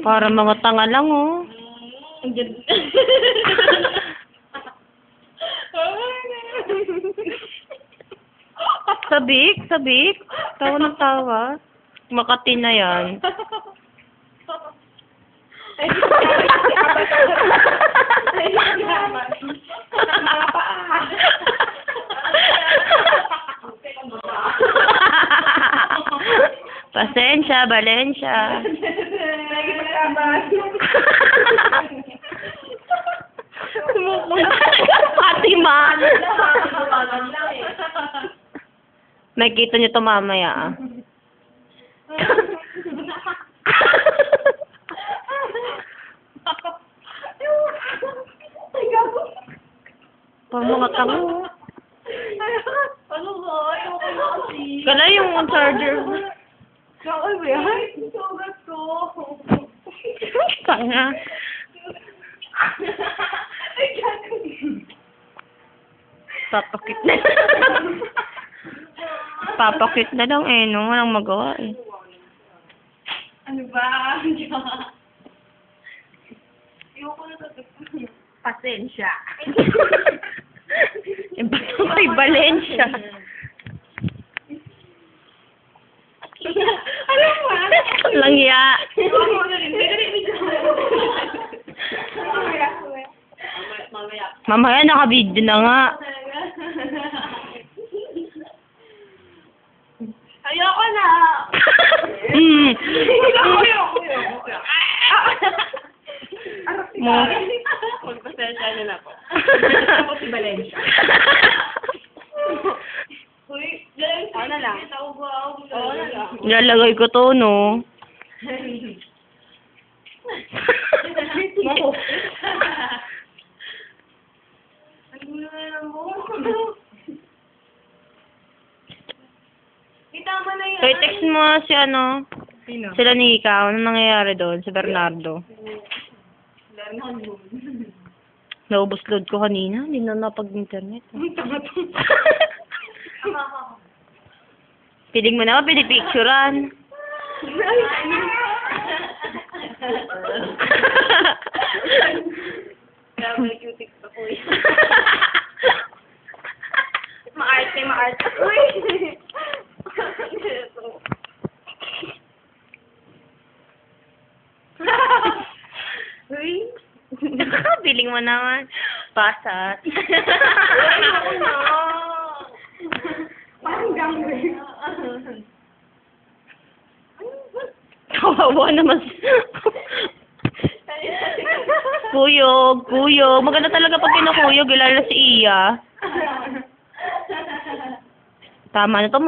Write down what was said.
Para mga tanga lang, oh. Ang ganda. Sabik, sabik. Tawa ng tawa. Makati na yan. Pasensya, Valencia. Fatima. Makikita niyo to mamaya, ah. Pang mga tango. Ano ba? Ayoko na kasi. Kala yung charger. Saan ba yan? Sugat ko. Tanga. Ay, gago. Papakit na. Papakit na lang eh, no? Walang magawa eh. Ano ba? Ayoko na ito. Pasensya. Yung bato kay Valencia. Alam mo ba? Langya. Ayoko na rin. Mamaya. Mamaya naka-video na nga. Ayoko na. Ayoko. Mo. Magpasensya na po. Ako si Valencia. Uy, Valencia. Ano lang? Oo na lang. Nilalagay ko to, no? Mo. Ang gulo na lang mo. Itama na yan. So, text mo si ano, Sino? sila ni Ikaw. Anong nangyayari doon? Si Bernardo. Bernardo. Naubos load ko kanina. Hindi na napag-internet. Ang tama to. Piling mo na ba? Pinipicturean. Kaya may cutic pa po yun. Maarte. Uy! Uy! Piling mo naman. Pasat. Ako na. Parang gangway. Kawawa naman. Kuyog. Maganda talaga pag kinukuyog. Lalo si Iya. Tama na to,